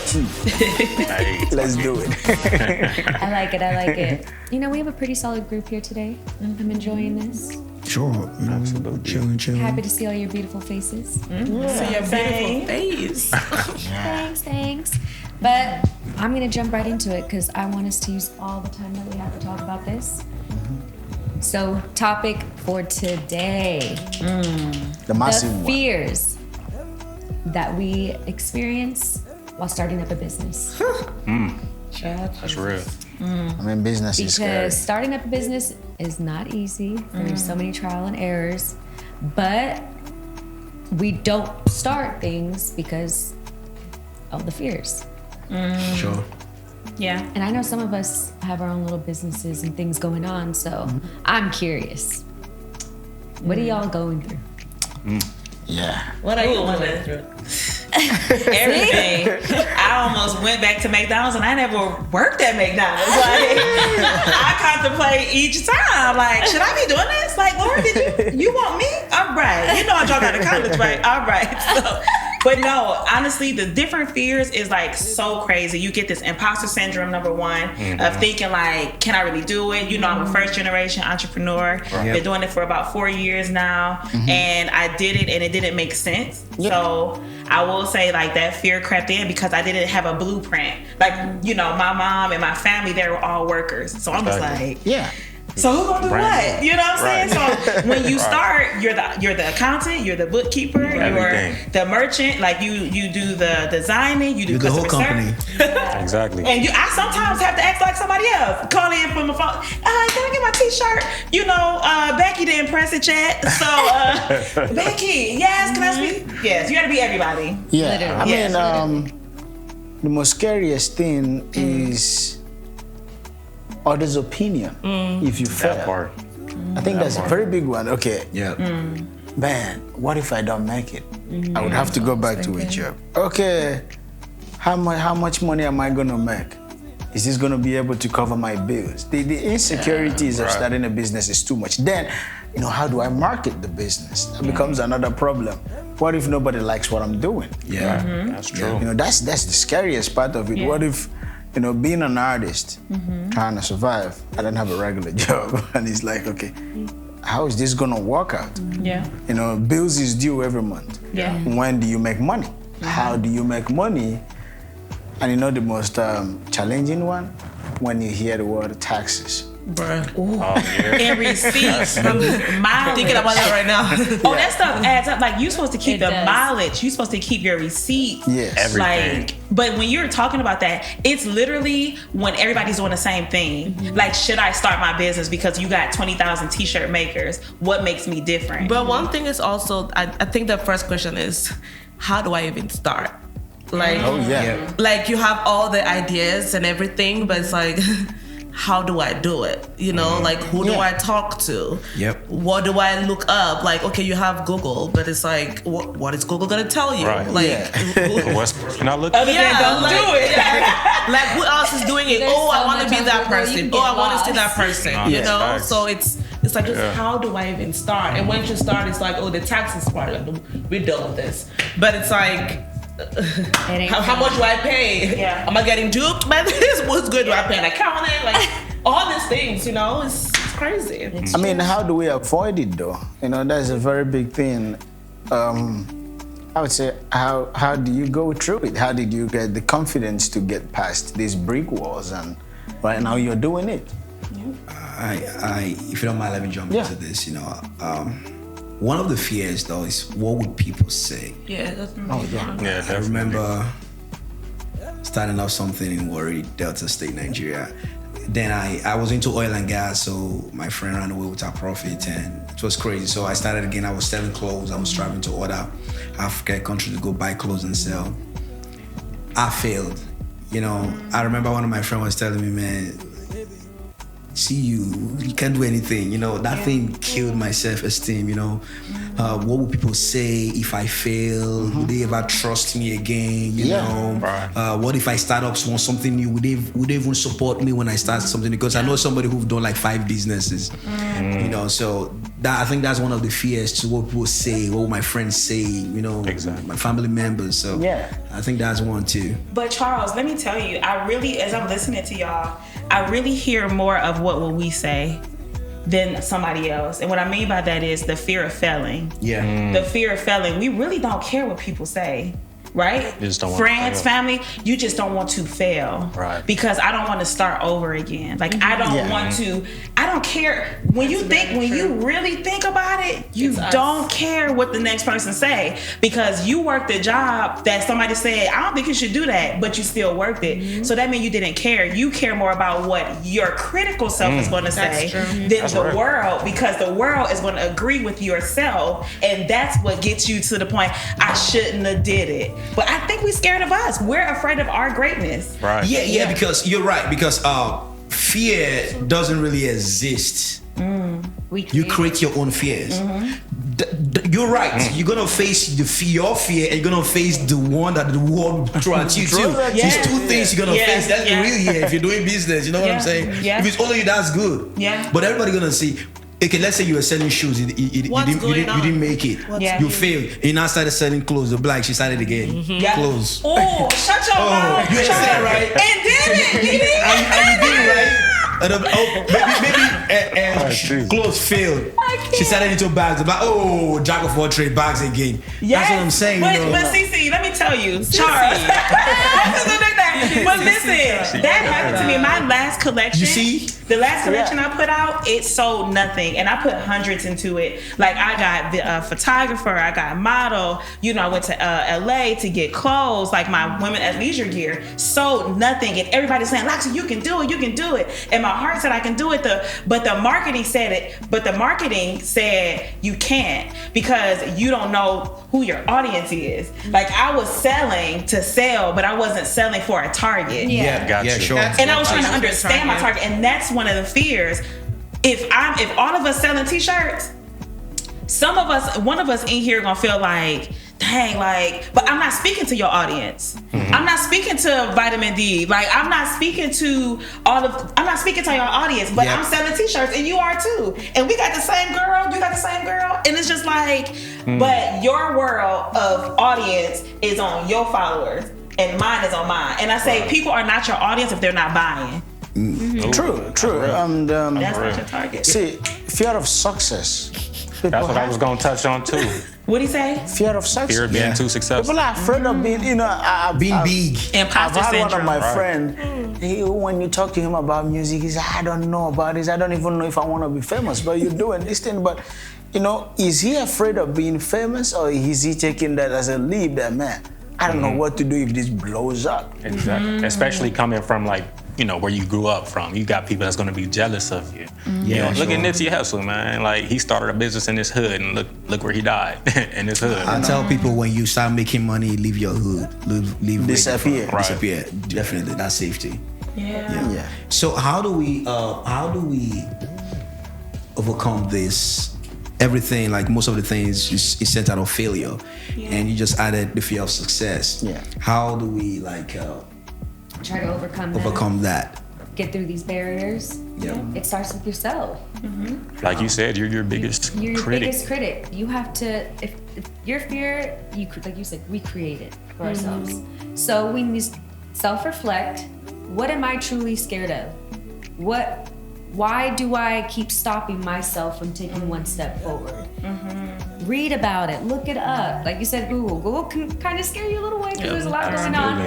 tea. Let's do it. I like it. You know, we have a pretty solid group here today. I'm enjoying this. Sure. Absolutely. Chilling. Happy to see all your beautiful faces. See your beautiful face. Thanks. But I'm going to jump right into it because I want us to use all the time that we have to talk about this. So, topic for today. The massive the fears that we experience while starting up a business. That's real. I mean, business is scary. Because starting up a business is not easy. There's so many trial and errors. But we don't start things because of the fears. Sure. Yeah. And I know some of us have our own little businesses and things going on, so I'm curious. What are y'all going through? Yeah. What are you going through? Everything. I almost went back to McDonald's and I never worked at McDonald's. Like, I contemplate each time, like, should I be doing this? Like, Lord, did you want me? All right. You know I dropped out of college, right? All right. So, but no, honestly, the different fears is like so crazy. You get this imposter syndrome, number one, of thinking like, can I really do it? You know, I'm a first generation entrepreneur. Been doing it for about 4 years now. And I did it and it didn't make sense. So I will say like that fear crept in because I didn't have a blueprint. Like, you know, my mom and my family, they were all workers. So I'm just like, so who's gonna do what? You know what I'm saying? So when you start, you're the accountant, you're the bookkeeper, you're the merchant. Like you do the designing, you do the whole customer company. Exactly. And I sometimes have to act like somebody else. Call in from the phone. Can I get my T-shirt? You know, Becky didn't press it yet. So Becky, yes, can I speak? Yes, you got to be everybody. Yeah. Literally. I mean, the most scariest thing is others' opinion if you fail. That part. I think that's a very big one. Okay. Yeah. Man, what if I don't make it? I would have to go back to a job. Okay. How much money am I gonna make? Is this gonna be able to cover my bills? The insecurities of starting a business is too much. Then, you know, how do I market the business? That becomes another problem. What if nobody likes what I'm doing? Yeah. That's true. You know, that's the scariest part of it. What if, you know, being an artist, trying to survive, I don't have a regular job, and it's like, okay, how is this gonna work out? Yeah. You know, bills is due every month. Yeah. When do you make money? How do you make money? And you know the most challenging one? When you hear the word taxes. And receipts. Thinking about that right now. That stuff adds up. Like, you're supposed to keep mileage. You're supposed to keep your receipts. Yes. Everything. Like, but when you're talking about that, it's literally when everybody's doing the same thing. Like, should I start my business because you got 20,000 t-shirt makers? What makes me different? But one thing is also, I think the first question is, how do I even start? Like, like you have all the ideas and everything, but it's like, how do I do it? You know, like, who do I talk to? What do I look up? Like, okay, you have Google, but it's like, what is Google gonna tell you? Right. Like, What's can I look? Other than don't like, do it. Like, who else is doing it? There's Oh, I so want to much be that out there, person. you Oh, I get want to see that lost. person. You know, Facts. so it's like, just how do I even start? And once you start, it's like, oh, the taxes part, like, we're done with this. But it's like, how much do I pay? Am I getting duped by this? What's good? Do I pay an accountant? Like, all these things, you know, it's crazy. I mean, how do we avoid it though? You know, that's a very big thing. I would say, how do you go through it? How did you get the confidence to get past these brick walls? And right now you're doing it. I if you don't mind, let me jump into this. You know, one of the fears though is what would people say? Yeah, that's Yeah, I remember starting off something in Warri, Delta State, Nigeria. Then I was into oil and gas, so my friend ran away with our profit, and it was crazy. So I started again. I was selling clothes. I was traveling to other African countries to go buy clothes and sell. I failed. You know, I remember one of my friends was telling me, man, see you can't do anything. You know, that thing killed my self-esteem, you know. What would people say if I fail? Would they ever trust me again? You know, what if I start up something new? Would they even support me when I start something? Because I know somebody who've done like 5 businesses, you know, so I think that's one of the fears to what people say, what my friends say, you know, my family members. So I think that's one too. But Charles, let me tell you, I really, as I'm listening to y'all, I really hear more of what will we say than somebody else. And what I mean by that is the fear of failing. Yeah. The fear of failing. We really don't care what people say. Right? You just don't want Friends, family, you just don't want to fail. Right. Because I don't want to start over again. Like I don't want to, I don't care. When you really think about it, you don't care what the next person say. Because you worked a job that somebody said, I don't think you should do that, but you still worked it. So that means you didn't care. You care more about what your critical self is going to say than the world, because the world is going to agree with yourself. And that's what gets you to the point, I shouldn't have did it. But I think we're scared of us. We're afraid of our greatness. Right. Yeah, because you're right. Because fear doesn't really exist. You create your own fears. You're right. You're gonna face your fear, and you're gonna face the one that the world throw at you too. There's two things you're gonna face. That's really if you're doing business. You know what I'm saying? If it's only you, that's good. Yeah. But everybody gonna see. Okay, let's say you were selling shoes, you didn't make it. You failed. You now started selling clothes. The black, she started again. Clothes. Oh, shut your mouth. You understand, right? And did it. You did And you did it, right? Maybe clothes failed. She started into bags. Like, oh, jack of all trade, bags again. That's what I'm saying. But, you know? but CC, let me tell you, Charles. But listen, that happened to me. My last collection. You see? The last collection I put out, it sold nothing, and I put hundreds into it. Like I got a photographer, I got a model. You know, I went to LA to get clothes, like my women at leisure gear. Sold nothing, and everybody's saying, "Loxy, you can do it, you can do it." And my heart said I can do it. But the marketing said it. But the marketing said you can't because you don't know who your audience is. Like I was selling to sell, but I wasn't selling for a target. Gotcha. Sure. And I was trying to understand my target, and that's one of the fears. If all of us selling t-shirts, one of us in here gonna feel like, dang, like, but I'm not speaking to your audience. I'm not speaking to Vitamin D. Like, I'm not speaking to your audience, but I'm selling t-shirts and you are too. And we got the same girl, you got the same girl. And it's just like, but your world of audience is on your followers and mine is on mine. And I say, people are not your audience if they're not buying. True. And That's not your target. see, fear of success. That's what I was going to touch on too. What'd he say? Fear of success. Fear of being too successful. People are afraid of being, Being big. Imposter I've had syndrome. one of my friends, when you talk to him about music, he said, I don't know about this. I don't even know if I want to be famous, but you're doing this thing. But, is he afraid of being famous, or is he taking that as a leap that, man, I don't know what to do if this blows up? Exactly. Especially coming from where you grew up from. You got people that's going to be jealous of you. Look at Nipsey Hussle, man. Like, he started a business in this hood, and look where he died, in this hood. I tell people, when you start making money, leave your hood. Leave Disappear. Right. Disappear. Definitely, that's safety. Yeah. So how do we overcome this? Everything, like most of the things, is centered on failure, and you just added the fear of success. How do we Try to overcome that? Get through these barriers. It starts with yourself. Like you said, you're your biggest You're your critic. biggest critic. You have to, if your fear, like you said, we create it for ourselves. So we need to self-reflect. What am I truly scared of? Why do I keep stopping myself from taking one step forward? Read about it, look it up. Like you said, Google can kind of scare you a little way because there's a lot going on.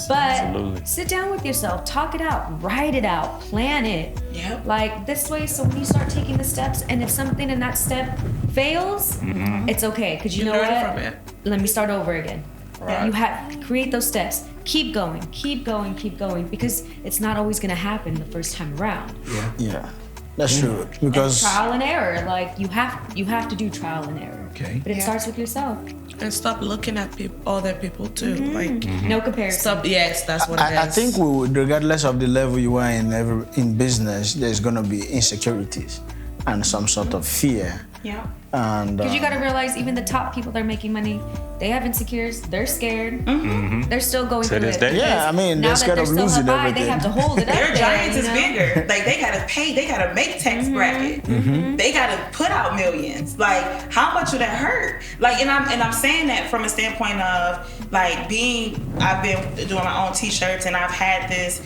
But sit down with yourself, talk it out, write it out, plan it. Like this way, so when you start taking the steps, and if something in that step fails, it's okay, because you know what? Let me start over again. You have to create those steps. Keep going, because it's not always going to happen the first time around. Yeah, that's true. Because and trial and error, like you have to do trial and error. Okay. But it starts with yourself. And stop looking at other people too. Like no comparison. stop. Yes, that's what it is. I think we would, regardless of the level you are in business, there's gonna be insecurities and some sort of fear. Yeah. And Because you got to realize, even the top people that are making money, they have insecurities. They're scared. They're still going through this it. day. Yeah, I mean, now they're that scared they're of so losing high, everything. they have to hold it up. Their there, giants you is know? bigger. Like they gotta pay, they gotta make tax bracket. They gotta put out millions. Like how much would that hurt? Like and I'm saying that from a standpoint of like I've been doing my own t-shirts and I've had this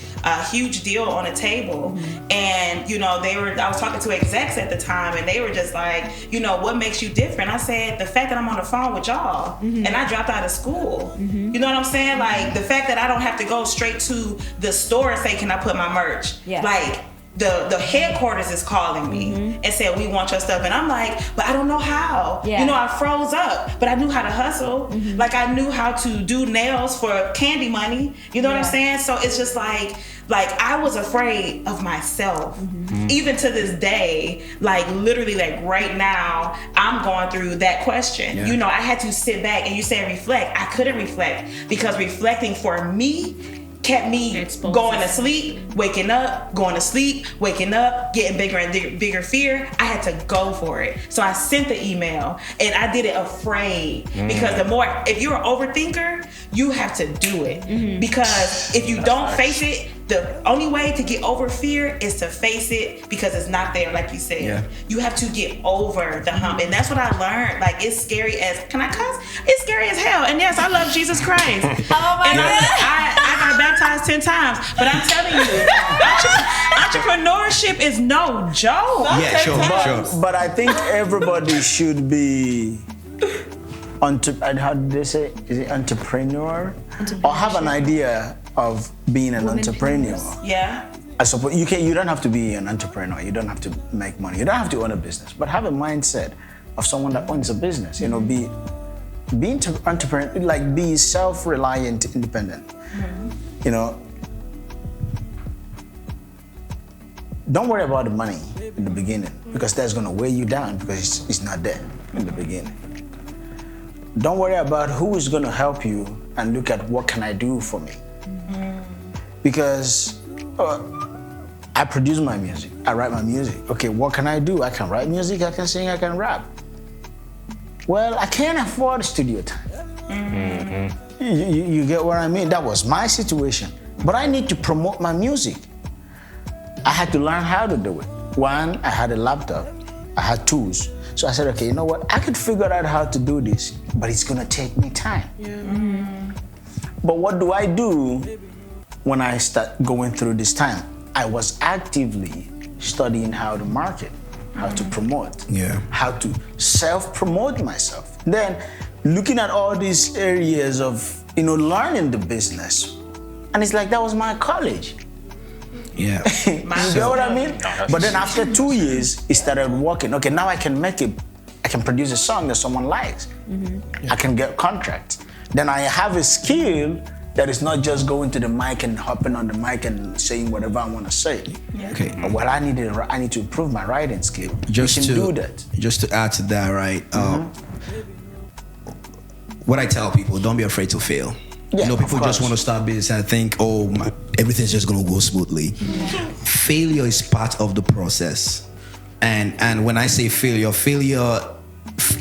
huge deal on the table. And you know, I was talking to execs at the time and they were just like, you know, what makes you different? I said the fact that I'm on the phone with y'all and I dropped out of school. You know what I'm saying? Like the fact that I don't have to go straight to the store and say, can I put my merch? Yeah. Like the headquarters is calling me and said, we want your stuff. And I'm like, but I don't know how. Yeah. You know, I froze up, but I knew how to hustle. Like I knew how to do nails for candy money. You know what I'm saying? So it's just like I was afraid of myself. Even to this day, like literally like right now, I'm going through that question. Yeah. You know, I had to sit back and you said reflect. I couldn't reflect because reflecting for me kept me going to sleep, waking up, going to sleep, waking up, getting bigger and bigger fear. I had to go for it. So I sent the email and I did it afraid because if you're an overthinker, you have to do it because if you don't face it, the only way to get over fear is to face it because it's not there, like you said. Yeah. You have to get over the hump. And that's what I learned. Like, it's scary as, can I cuss? It's scary as hell. And yes, I love Jesus Christ. Oh my And God. I got baptized 10 times. But I'm telling you, entrepreneurship is no joke. Yeah, sure. But I think everybody should be how do they say? Is it entrepreneur? Or have an idea of being an entrepreneur. Yeah. I suppose you don't have to be an entrepreneur. You don't have to make money. You don't have to own a business. But have a mindset of someone that owns a business. You know, be entrepreneur, like be self-reliant, independent. You know, don't worry about the money in the beginning because that's going to weigh you down because it's not there in the beginning. Don't worry about who is going to help you and look at what can I do for me. Because I produce my music, I write my music. Okay, what can I do? I can write music, I can sing, I can rap. Well, I can't afford studio time. You get what I mean? That was my situation. But I need to promote my music. I had to learn how to do it. One, I had a laptop, I had tools. So I said, okay, you know what? I could figure out how to do this, but it's gonna take me time. But what do I do when I start going through this time? I was actively studying how to market, how to promote, how to self-promote myself. Then looking at all these areas of, learning the business. And it's like that was my college. Yeah. You get what I mean? But then after 2 years, it started working. Okay, now I can produce a song that someone likes. I can get contracts. Then I have a skill that is not just going to the mic and hopping on the mic and saying whatever I want to say. Okay. Well, I need to improve my writing skill. Just you can to do that. Just to add to that, right? What I tell people, don't be afraid to fail. Yeah, People just want to start business and think, everything's just going to go smoothly. Failure is part of the process. And when I say failure,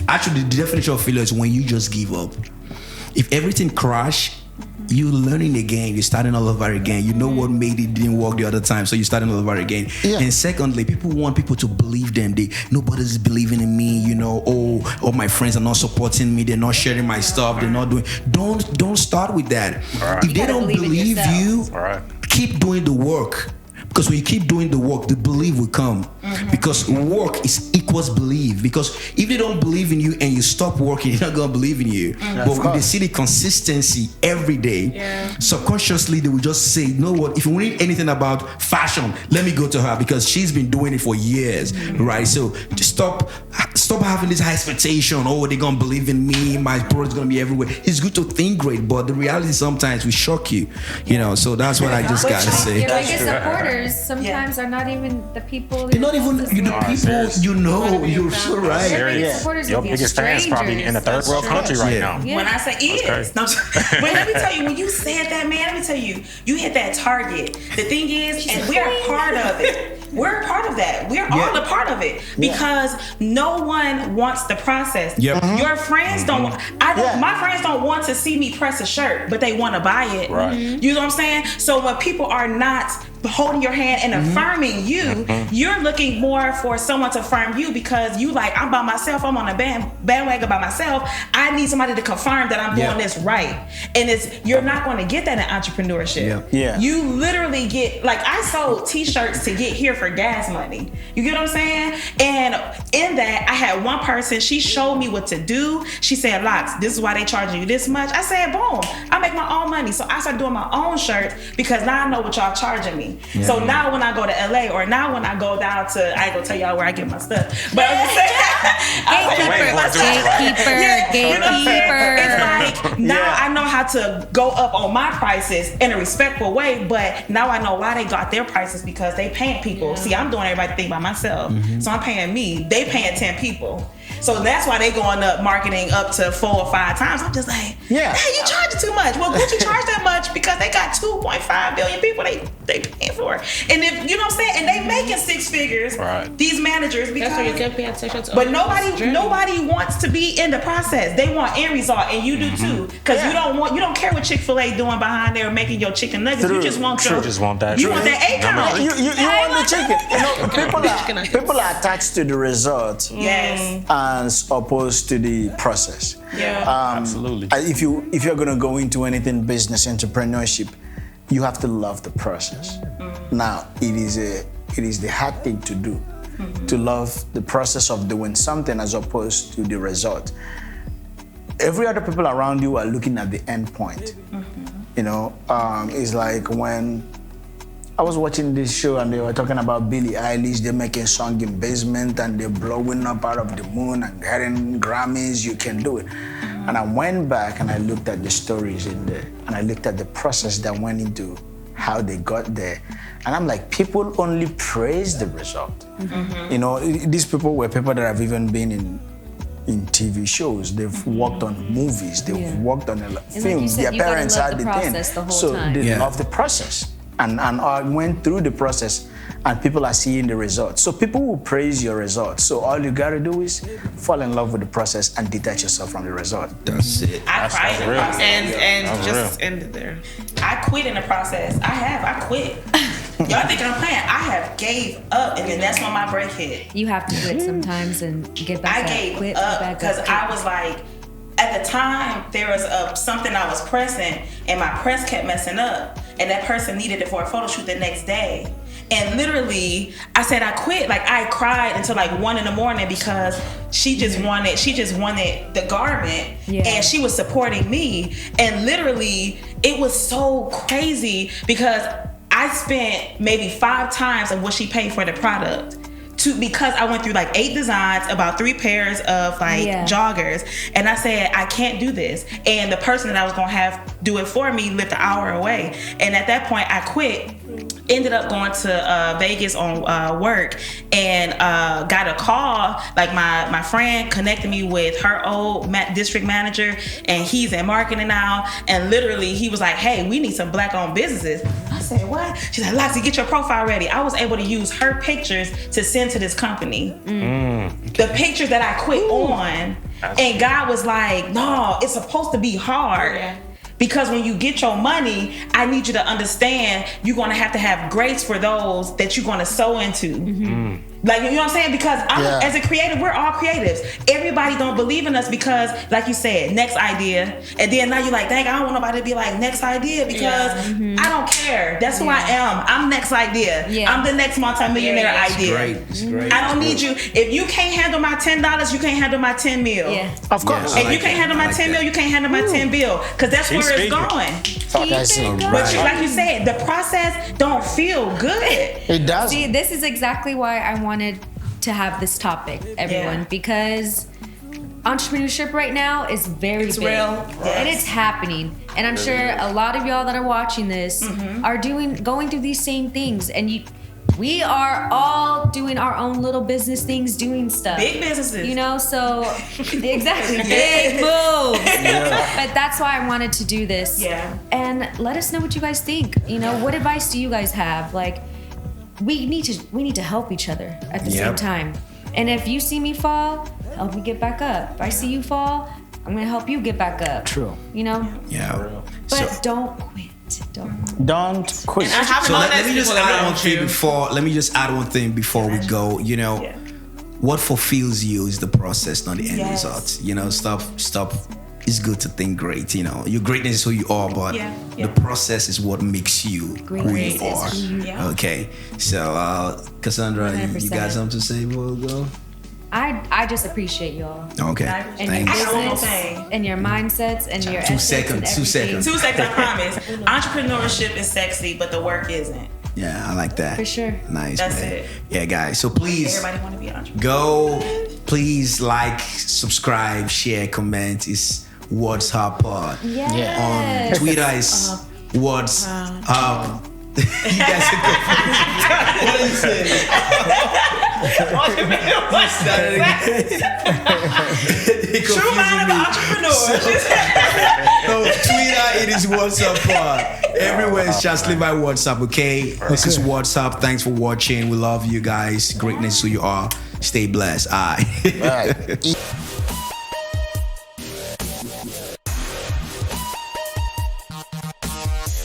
actually the definition of failure is when you just give up. If everything crashes, you're learning again, you're starting all over again. You know what made it didn't work the other time, so you're starting all over again. Yeah. And secondly, people want people to believe them. Nobody's believing in me, all my friends are not supporting me, they're not sharing my stuff, they're not doing. Don't start with that. Right. If they don't believe you, keep doing the work. Because when you keep doing the work, the belief will come. Because work equals belief. Because if they don't believe in you and you stop working, they're not gonna believe in you. But when they see the consistency every day, subconsciously they will just say, you know what, if you need anything about fashion, let me go to her because she's been doing it for years, right? So just stop having this high expectation. They're gonna believe in me, my product's gonna be everywhere. It's good to think great, but the reality sometimes will shock you, So that's what I just gotta say. Your biggest supporters supporters sometimes are not even the people. They're not even people you know. You're so right. Serious. Supporters Your will be biggest fans probably in a third world country right now. Yeah. When I say is, no, but let me tell you, when you said that, man, let me tell you, you hit that target. The thing is, and we're a part of it. We're a part of that. We're all a part of it because no one wants the process. Your friends don't. My friends don't want to see me press a shirt, but they want to buy it. Right. You know what I'm saying? So when people are not holding your hand and affirming you, you're looking more for someone to affirm you because you like, I'm by myself, I'm on a bandwagon by myself. I need somebody to confirm that I'm doing this right. And you're not going to get that in entrepreneurship. You literally get, like, I sold t-shirts to get here for gas money. You get what I'm saying? And in that, I had one person, she showed me what to do. She said, Locks, this is why they charging you this much. I said, boom, I make my own money. So I started doing my own shirts because now I know what y'all charging me. So now when I go to LA or now when I go down to, I ain't gonna tell y'all where I get my stuff, but I'm just saying, gatekeeper. It's like now I know how to go up on my prices in a respectful way, but now I know why they got their prices because they paying people. See, I'm doing everything by myself, so I'm paying me. They paying 10 people. So that's why they going up marketing up to 4 or 5 times. I'm just like, hey, you charging too much. Well, Gucci charge that much because they got 2.5 billion people they paying for. And if you know what I'm saying, and they making 6 figures. Right. These managers because that's why you can pay attention to. But nobody wants to be in the process. They want end result, and you do too. Because you don't care what Chick-fil-A doing behind there making your chicken nuggets. You just want that. You want that account. You want the chicken. You know, people are attached to the result. Yes. As opposed to the process. Absolutely. If you're gonna go into anything business entrepreneurship, you have to love the process. Now it is the hard thing to do, to love the process of doing something as opposed to the result. Every other people around you are looking at the end point. You know, it's like when I was watching this show and they were talking about Billie Eilish. They're making song in basement and they're blowing up out of the moon and getting Grammys. You can do it. And I went back and I looked at the stories in there and I looked at the process that went into how they got there. And I'm like, people only praise the result. You know, these people were people that have even been in TV shows. They've worked on movies. They've worked on films. Their parents had the thing. So they love the process. And I went through the process and people are seeing the results. So people will praise your results. So all you gotta do is fall in love with the process and detach yourself from the result. That's it. I cried in the process. And just end it there. I quit in the process. I quit. Y'all think I'm playing? I have gave up, and then that's when my break hit. You have to do it sometimes and get back up. I gave up because I was like, at the time, there was something I was pressing, and my press kept messing up, and that person needed it for a photo shoot the next day. And literally, I said I quit. Like, I cried until like 1 a.m. because she just wanted the garment, and she was supporting me. And literally, it was so crazy because I spent maybe 5 times of what she paid for the product. Because I went through like 8 designs, about 3 pairs of joggers, and I said I can't do this. And the person that I was gonna have do it for me lived an hour away. And at that point, I quit. Ended up going to Vegas on work and got a call. Like my friend connected me with her old district manager, and he's in marketing now. And literally, he was like, "Hey, we need some Black-owned businesses." I said, "What?" She's like, "Loxy, get your profile ready." I was able to use her pictures to send to this company. The pictures that I quit on, and God was like, "No, it's supposed to be hard." Because when you get your money, I need you to understand you're going to have grace for those that you're going to sow into. Like, you know what I'm saying? Because as a creative, we're all creatives. Everybody don't believe in us because, like you said, next idea. And then now you're like, dang, I don't want nobody to be like, next idea, because I don't care. That's who I am. I'm next idea. I'm the next multimillionaire idea. It's great. I don't need you. If you can't handle my $10, you can't handle my 10 mil. Of course. If you can't handle my 10 mil, you can't handle my 10 bill. Because that's where it's going. But like you said, the process don't feel good. It doesn't. See, this is exactly why I wanted to have this topic, everyone, because entrepreneurship right now is very big. Real. And it's happening. And I'm sure a lot of y'all that are watching this are going through these same things. And we are all doing our own little business things, doing stuff. Big businesses. You know, so exactly, big moves. But that's why I wanted to do this. Yeah. And let us know what you guys think. You know, what advice do you guys have? Like, we need to help each other at the same time. And if you see me fall, help me get back up. If I see you fall, I'm gonna help you get back up. True. You know? Yeah. But don't quit. Don't quit. So let me just add one thing before. Let me just add one thing before we go. You know, what fulfills you is the process, not the end result. You know, stop. It's good to think great. You know, your greatness is who you are, but the process is what makes you who you are. Okay. So, Cassandra, you got something to say before we go? I just appreciate y'all. Okay. And Thanks. your business, and your mindsets, and your 2 seconds. 2 seconds. 2 seconds, I promise. Entrepreneurship is sexy, but the work isn't. Yeah, I like that. For sure. Nice. That's man. it. Yeah, guys. So please Everybody want to be an entrepreneur. go. Please like, subscribe, share, comment. It's What's Up Pod. Yes. On Twitter is What's Up. You guys are confused. What are you saying? True mind of an entrepreneur. No, Twitter, it is What's Up Pod. Everywhere it's just Levi What's Up, okay? This is What's Up. Thanks for watching. We love you guys. Greatness who you are. Stay blessed. All right.